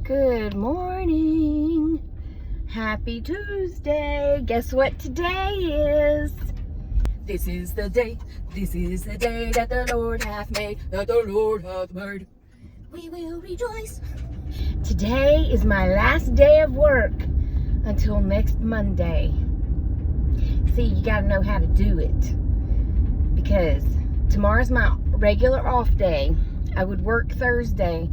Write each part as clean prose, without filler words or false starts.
Good morning. Happy Tuesday. Guess what today is? This is the day that the Lord hath made, that the Lord hath made. We will rejoice. Today is my last day of work until next Monday. See, you gotta know how to do it, because tomorrow's my regular off day. I would work Thursday.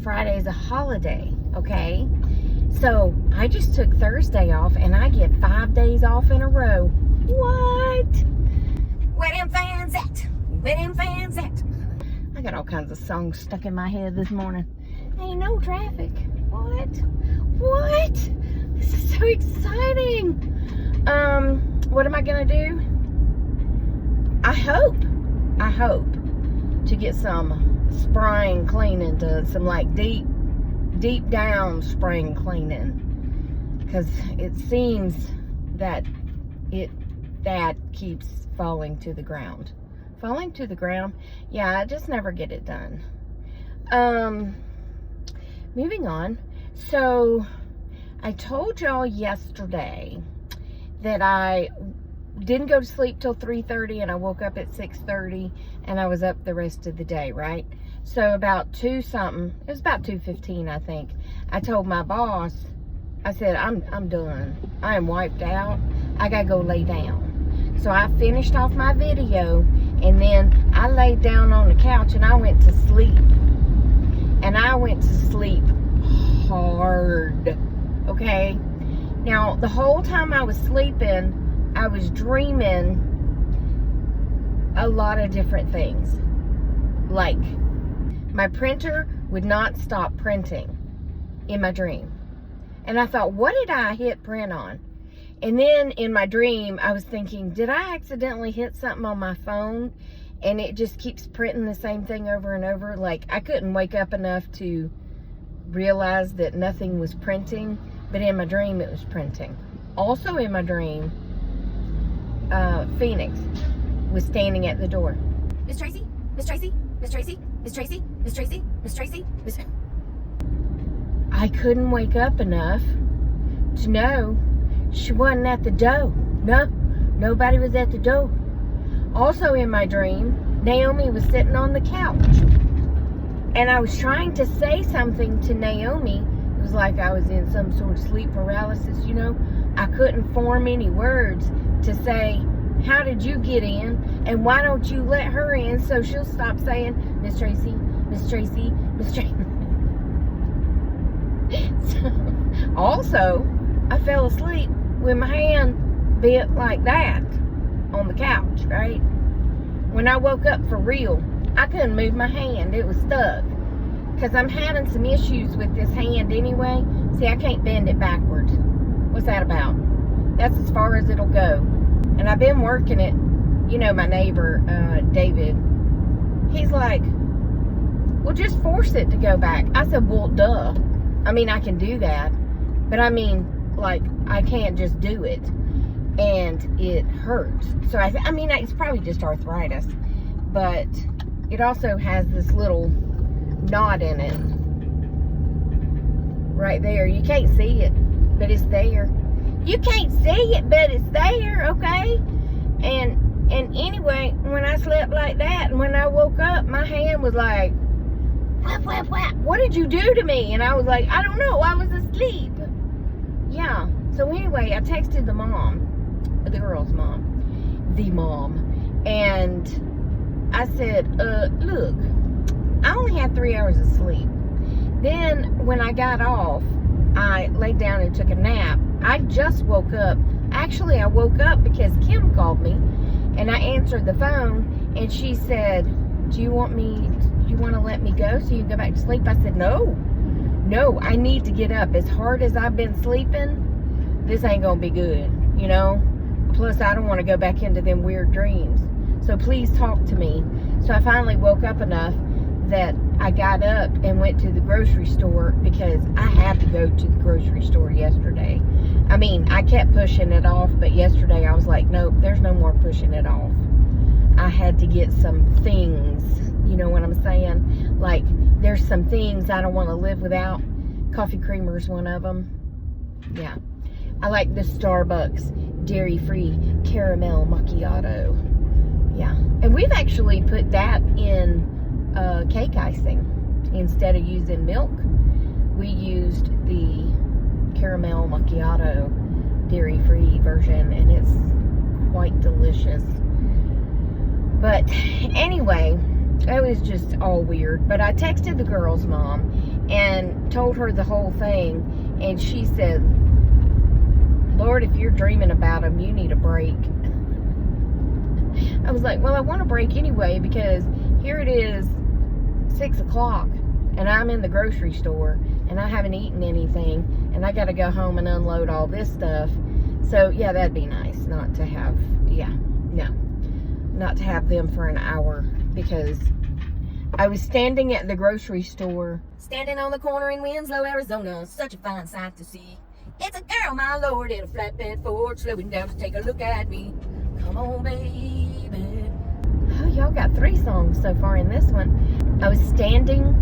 Friday is a holiday, okay? So I just took Thursday off and I get 5 days off in a row. What? Where them fans at? Where them fans at? I got all kinds of songs stuck in my head this morning. Ain't no traffic. What? What? This is so exciting. What am I gonna do? I hope to get some spring cleaning done, some like deep down spring cleaning, because it seems that that keeps falling to the ground. Yeah, I just never get it done. Moving on. So I told y'all yesterday that I didn't go to sleep till 3:30 and I woke up at 6:30 and I was up the rest of the day, right? So about 2 something, it was about 2:15, I think, I told my boss, I said, I'm done. I am wiped out. I gotta go lay down. So I finished off my video and then I laid down on the couch and I went to sleep. And I went to sleep hard, okay? Now, the whole time I was sleeping, I was dreaming a lot of different things. Like, my printer would not stop printing in my dream. And I thought, what did I hit print on? And then in my dream, I was thinking, did I accidentally hit something on my phone? And it just keeps printing the same thing over and over. Like, I couldn't wake up enough to realize that nothing was printing. But in my dream, it was printing. Also in my dream, Phoenix was standing at the door. Miss Tracy? Miss Tracy? Miss Tracy? Miss Tracy? Miss Tracy? Miss Tracy? Miss... I couldn't wake up enough to know she wasn't at the door. No, nobody was at the door. Also in my dream, Naomi was sitting on the couch. And I was trying to say something to Naomi. It was like I was in some sort of sleep paralysis, you know. I couldn't form any words to say, how did you get in? And why don't you let her in so she'll stop saying, Miss Tracy, Miss Tracy, Miss Tracy. So, also, I fell asleep with my hand bent like that on the couch, right? When I woke up for real, I couldn't move my hand. It was stuck. Because I'm having some issues with this hand anyway. See, I can't bend it backwards. What's that about? That's as far as it'll go. And I've been working it. You know, my neighbor, David, he's like, well, just force it to go back. I said, well, duh. I mean, I can do that. But I mean, like, I can't just do it. And it hurts. So, I mean, it's probably just arthritis. But it also has this little knot in it. Right there. You can't see it, but it's there. You can't see it, but it's there, okay? And anyway, when I slept like that, and when I woke up, my hand was like, whap, whap, whap. What did you do to me? And I was like, I don't know, I was asleep. Yeah. So anyway, I texted the mom, the girl's mom, and I said, look, I only had 3 hours of sleep. Then when I got off, I laid down and took a nap. I just woke up. Actually, I woke up because Kim called me and I answered the phone and she said, do you want to let me go so you can go back to sleep? I said, no, I need to get up. As hard as I've been sleeping, this ain't gonna be good, you know? Plus, I don't want to go back into them weird dreams. So please talk to me. So I finally woke up enough that I got up and went to the grocery store because I had to go to the grocery store yesterday. I mean, I kept pushing it off, but yesterday I was like, nope, there's no more pushing it off. I had to get some things, you know what I'm saying? Like, there's some things I don't want to live without Coffee Creamer's one of them. Yeah. I like the Starbucks dairy-free caramel macchiato. Yeah. And we've actually put that in cake icing. Instead of using milk, we used the caramel macchiato dairy-free version, and it's quite delicious. But anyway, it was just all weird. But I texted the girl's mom and told her the whole thing, and she said, Lord, if you're dreaming about them, you need a break. I was like, well, I want a break anyway, because here it is 6 o'clock and I'm in the grocery store and I haven't eaten anything and I got to go home and unload all this stuff. So yeah, that'd be nice not to have, not to have them for an hour, because I was standing at the grocery store. Standing on the corner in Winslow, Arizona, such a fine sight to see. It's a girl, my lord, in a flatbed Ford, slowing down to take a look at me. Come on, baby. Oh, y'all got 3 songs so far in this one. I was standing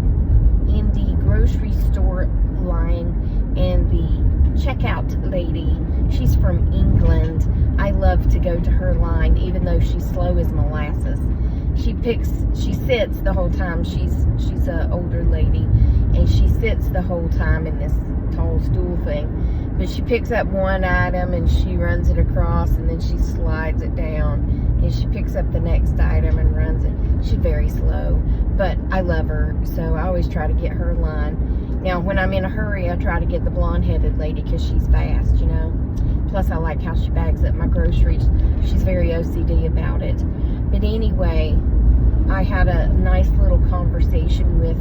in the grocery store line, and the checkout lady, she's from England. I love to go to her line, even though she's slow as molasses. She sits the whole time. She's an older lady, and she sits the whole time in this tall stool thing. But she picks up one item and she runs it across, and then she slides it down, and she picks up the next item and runs it. She's very slow, but I love her, so I always try to get her line. Now, when I'm in a hurry, I try to get the blonde-headed lady because she's fast, you know. Plus, I like how she bags up my groceries. She's very OCD about it. But anyway, I had a nice little conversation with,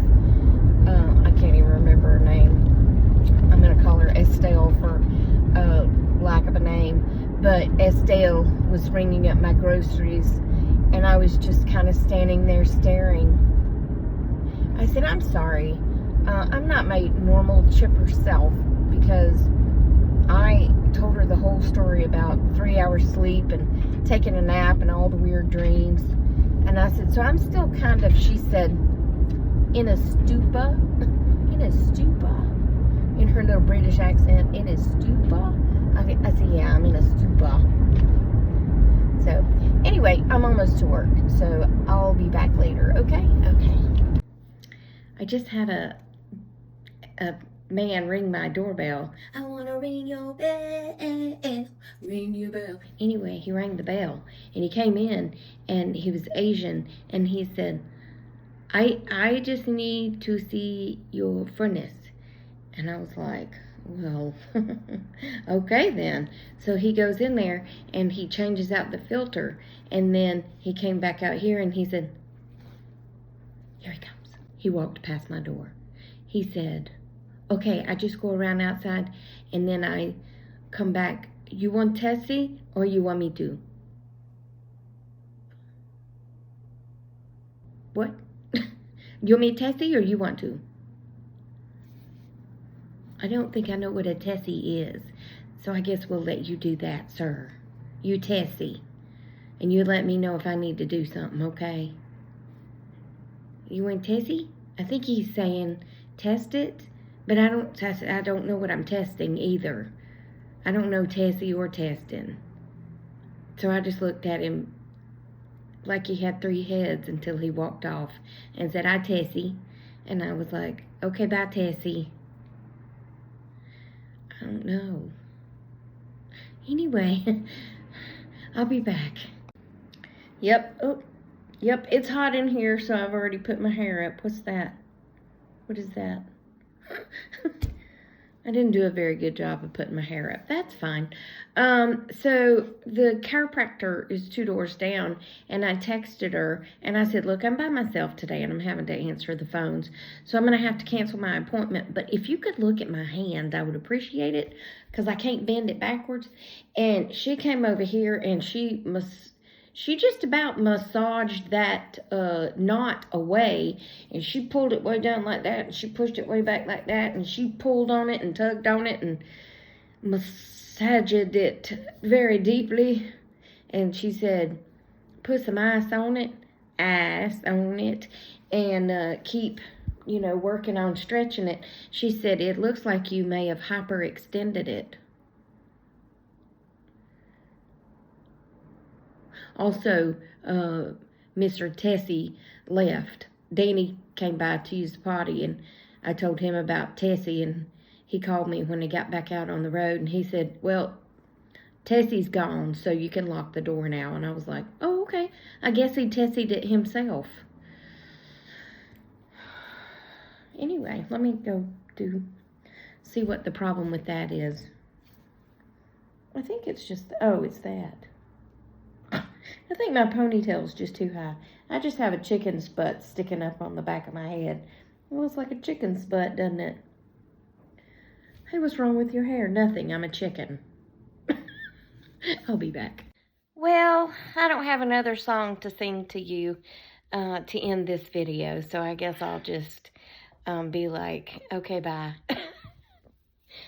I can't even remember her name. I'm going to call her Estelle for lack of a name. But Estelle was ringing up my groceries, and I was just kind of standing there staring. I said, I'm sorry. I'm not my normal chipper self, because I told her the whole story about 3 hours sleep and taking a nap and all the weird dreams. And I said, so I'm still kind of, she said, in a stupa. In a stupa. In her little British accent, in a stupa. I said, yeah, I'm in a stupa. So, anyway, I'm almost to work, so I'll be back later, okay? Okay. I just had a man ring my doorbell. I wanna ring your bell, ring your bell. Anyway, he rang the bell, and he came in, and he was Asian, and he said, I just need to see your furnace. And I was like, well, okay then. So he goes in there, and he changes out the filter, and then he came back out here, and he said, here he comes. He walked past my door. He said, okay, I just go around outside, and then I come back. You want Tessie, or you want me to? What? You want me Tessie, or you want to? I don't think I know what a Tessie is, so I guess we'll let you do that, sir. You Tessie, and you let me know if I need to do something, okay? You want Tessie? I think he's saying test it, but I don't know what I'm testing either. I don't know Tessie or testing. So I just looked at him like he had 3 heads until he walked off and said, hi, Tessie. And I was like, okay, bye, Tessie. I don't know. Anyway, I'll be back. Yep. Oh, yep, it's hot in here, so I've already put my hair up. What's that? What is that? I didn't do a very good job of putting my hair up. That's fine. So the chiropractor is 2 doors down, and I texted her, and I said, look, I'm by myself today, and I'm having to answer the phones, so I'm going to have to cancel my appointment. But if you could look at my hand, I would appreciate it, because I can't bend it backwards. And she came over here, and she just about massaged that knot away, and she pulled it way down like that, and she pushed it way back like that, and she pulled on it and tugged on it and massaged it very deeply. And she said, put some ice on it, and keep you know, working on stretching it. She said, it looks like you may have hyperextended it. Also, Mr. Tessie left. Danny came by to use the potty, and I told him about Tessie, and he called me when he got back out on the road, and he said, well, Tessie's gone, so you can lock the door now. And I was like, oh, okay. I guess he Tessied it himself. Anyway, let me go see what the problem with that is. I think it's just, oh, it's that. I think my ponytail's just too high. I just have a chicken's butt sticking up on the back of my head. It looks like a chicken's butt, doesn't it? Hey, what's wrong with your hair? Nothing, I'm a chicken. I'll be back. Well, I don't have another song to sing to you to end this video, so I guess I'll just be like, okay, bye.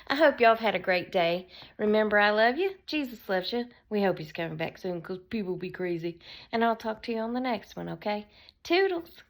I hope y'all have had a great day. Remember, I love you. Jesus loves you. We hope he's coming back soon because people be crazy. And I'll talk to you on the next one, okay? Toodles.